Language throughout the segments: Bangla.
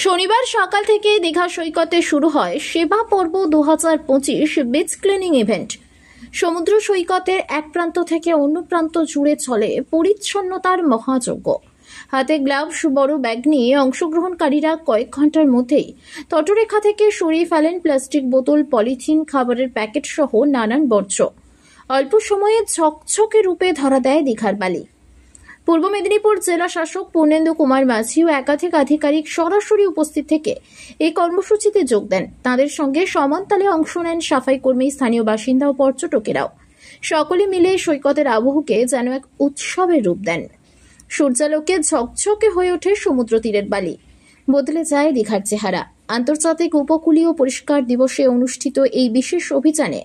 শনিবার সকাল থেকে দীঘা সৈকতে শুরু হয় সেবা পর্ব 2025 বিচ ক্লিনিং ইভেন্ট। সমুদ্র সৈকতের এক প্রান্ত থেকে অন্য প্রান্ত জুড়ে চলে পরিচ্ছন্নতার মহাযজ্ঞ। হাতে গ্লাভস, বড় ব্যাগ নিয়ে অংশগ্রহণকারীরা কয়েক ঘন্টার মধ্যেই তটরেখা থেকে সরিয়ে ফেলেন প্লাস্টিক বোতল, পলিথিন, খাবারের প্যাকেট সহ নানান বর্জ্য। অল্প সময়ে ঝকঝকে রূপে ধরা দেয় দীঘার বালি। পূর্ব মেদিনীপুর জেলা শাসক পূর্ণেন্দু কুমার মাঝি ও একাধিক আধিকারিক সরাসরি উপস্থিত থেকে এই কর্মসূচিতে যোগ দেন। তাদের সঙ্গে সমান তালে অংশ নেন সাফাই কর্মী, স্থানীয় বাসিন্দা ও পর্যটকেরাও। সকলে মিলে সৈকতের আবহকে যেন এক উৎসবের রূপ দেন। সূর্যালোকে ঝকঝকে হয়ে ওঠে সমুদ্র তীরের বালি, বদলে যায় দীঘার চেহারা। আন্তর্জাতিক উপকূলীয় পরিষ্কার দিবসে অনুষ্ঠিত এই বিশেষ অভিযানে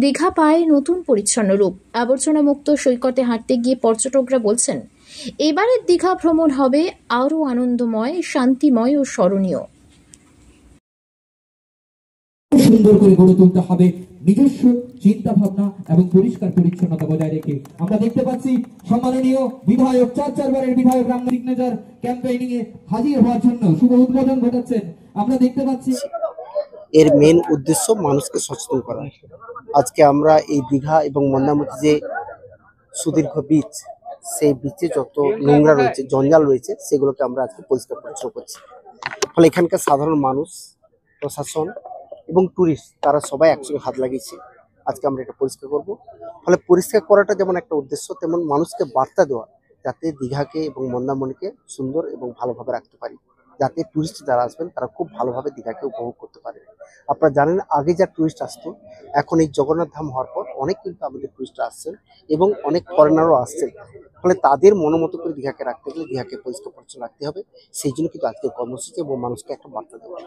দীঘা পায় নতুন পরিচ্ছন্ন রূপ। আবর্জনা মুক্ত সৈকতে হাঁটতে গিয়ে পর্যটকরা বলছেন, এবারের দীঘা ভ্রমণ হবে আরও আনন্দময়, শান্তিময় ও স্মরণীয়। সুন্দর করে গড়ে তুলতে হবে নিজস্ব চিন্তা ভাবনা এবং পরিষ্কার পরিচ্ছন্নতা বজায় রেখে। আমরা দেখতে পাচ্ছি সম্মাননীয় বিধায়ক, চারবারের বিধায়ক রাম সিগনেচার ক্যাম্পেইনিং এ হাজির হওয়ার জন্য শুভ উদ্বোধন ঘটাচ্ছেন। আমরা দেখতে পাচ্ছি এর মেন উদ্দেশ্য মানুষকে সচেতন করা। আজকে আমরা এই দীঘা এবং মন্দারমণি যে সুদীর্ঘ বিচ, সেই বিচে যত নোংরা রয়েছে, জঞ্জাল রয়েছে, সেগুলোকে আমরা আজকে পরিষ্কার পরিচ্ছন্ন করছি। ফলে এখানকার সাধারণ মানুষ, প্রশাসন এবং টুরিস্ট তারা সবাই একসঙ্গে হাত লাগিয়েছে। আজকে আমরা এটা পরিষ্কার করব। ফলে পরিষ্কার করাটা যেমন একটা উদ্দেশ্য, তেমন মানুষকে বার্তা দেওয়া যাতে দীঘাকে এবং মন্দারমণিকে সুন্দর এবং ভালোভাবে রাখতে পারি, যাতে টুরিস্ট যারা আসবেন তারা খুব ভালোভাবে দীঘাকে উপভোগ করতে পারে। আপনারা জানেন আগে যা টুরিস্ট আসতো, এখন এই জগন্নাথ ধাম হওয়ার পর অনেক কিন্তু আমাদের টুরিস্টরা আসছেন এবং অনেক ফরেনারও আসছেন। ফলে তাদের মনোমতো করে দীঘাকে রাখতে গেলে দীঘাকে পরিষ্কার পরিচ্ছন্ন রাখতে হবে। সেই জন্য কিন্তু আজকের কর্মসূচি এবং মানুষকে একটা বার্তা দেওয়া।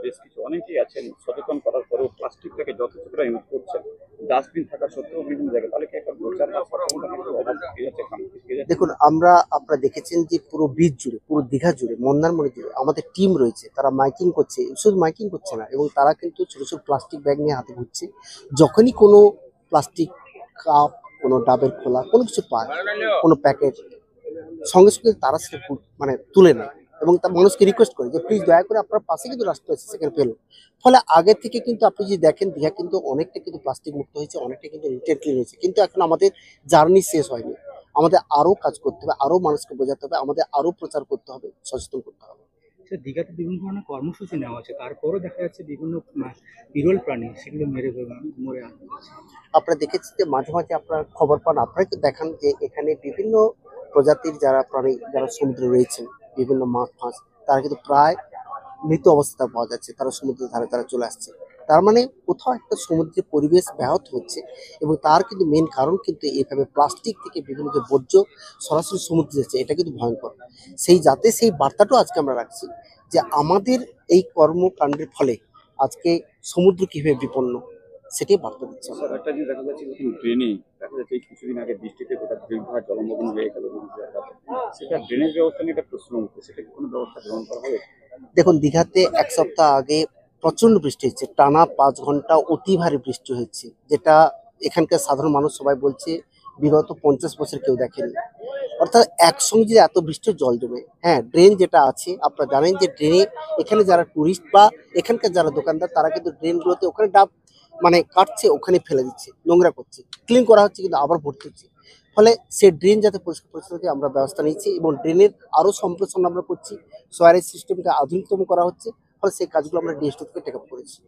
বেশ কিছু অনেকেই আছেন সচেতন করার পরেও প্লাস্টিকটাকে যথেষ্টটা ইউজ করছেন, ডাস্টবিন থাকা সত্ত্বেও বিভিন্ন জায়গায়, তাহলে কি একটা প্রচার বা সচেতনতা অভাব থেকে যাচ্ছে? দেখুন, আপনারা দেখেছেন যে পুরো বিচ জুড়ে, পুরো দীঘা জুড়ে, মন্দারমণি জুড়ে আমাদের টিম রয়েছে, তারা মাইকিং করছে। শুধু মাইকিং করছে না, এবং তারা কিন্তু ছোট ছোট প্লাস্টিক ব্যাগ নিয়ে হাতে ঘুরছে। যখনই কোনো প্লাস্টিক কাপ, কোনো ডাবের খোলা, কোনো কিছু পায়, কোনো প্যাকেট, সঙ্গে সঙ্গে তারা সেটা তুলে নেয় এবং তার মানুষকে রিকোয়েস্ট করে যে প্লিজ দয়া করে আপনার পাশে কিন্তু রাস্তা আছে, সেখানে ফেলুন। ফলে আগে থেকে কিন্তু আপনি যদি দেখেন দীঘা কিন্তু অনেকটা কিন্তু প্লাস্টিক মুক্ত হয়েছে, অনেকটা কিন্তু নিট ক্লিন হয়েছে। কিন্তু এখন আমাদের জার্নি শেষ হয়নি, আমাদের আরো কাজ করতে হবে, আরো মানুষকে বোঝাতে হবে, আমাদের আরো প্রচার করতে হবে, সচেতন করতে হবে। দীঘাতে বিভিন্ন ধরনের কর্মসূচি নেওয়া আছে, তারপরও দেখা যাচ্ছে বিভিন্ন বিরল প্রাণী সেগুলো মরে আছে। আপনারা দেখেছি যে মাঝে মাঝে আপনারা খবর পান, আপনারা তো দেখান যে এখানে বিভিন্ন প্রজাতির যারা প্রাণী, যারা সমুদ্রে রয়েছেন, বিভিন্ন মাছ ফাঁস, তারা কিন্তু প্রায় মৃত অবস্থা পাওয়া যাচ্ছে। তারা সমুদ্রের ধারে তারা চলে আসছে। তার মানে কোথাও একটা সমুদ্রের পরিবেশ ব্যাহত হচ্ছে, এবং তার কিন্তু মেন কারণ কিন্তু এইভাবে প্লাস্টিক থেকে বিভিন্ন যে বর্জ্য সরাসরি সমুদ্রে যাচ্ছে, এটা কিন্তু ভয়ঙ্কর। সেই বার্তাটাও আজকে আমরা রাখছি যে আমাদের এই কর্মকাণ্ডের ফলে আজকে সমুদ্র কিভাবে বিপন্ন, সেটাই বার্তা দিচ্ছে। একটা জিনিস দেখা যাচ্ছে, ড্রেনে দেখা যাচ্ছে কিছুদিন আগে বৃষ্টিতে গোটা দীঘা জলমগ্ন হয়ে গেল, সেটা ড্রেনেজ ব্যবস্থা নিয়ে একটা প্রশ্ন উঠছে, সেটা কি কোনো ব্যবস্থা গ্রহণ করা হবে? দেখুন, দীঘাতে এক সপ্তাহ আগে প্রচন্ড বৃষ্টি হচ্ছে, টানা 5 ঘন্টা অতি ভারী বৃষ্টি হয়েছে, যেটা এখানকার সাধারণ মানুষ সবাই বলছে বিগত 50 বছর কেউ দেখেনি। অর্থাৎ একসঙ্গে যে এত বৃষ্টির জল জমে, হ্যাঁ, ড্রেন যেটা আছে আপনারা জানেন যে ড্রেনে এখানে যারা টুরিস্ট বা এখানকার যারা দোকানদার, তারা কিন্তু ড্রেনগুলোতে ওখানে ডাব কাটছে, ওখানে ফেলে দিচ্ছে, নোংরা করছে, ক্লিন করা হচ্ছে কিন্তু আবার ভর্তি হচ্ছে। ফলে সে ড্রেন যাতে পরিষ্কার পরিচ্ছন্ন আমরা ব্যবস্থা নিচ্ছি, এবং ড্রেনের আরো সম্প্রসারণ আমরা করছি, সোয়ারেজ সিস্টেমকে আধুনিকতম করা হচ্ছে। ফলে সেই কাজগুলো আমরা ডিএসটি থেকে টেক আপ করেছি।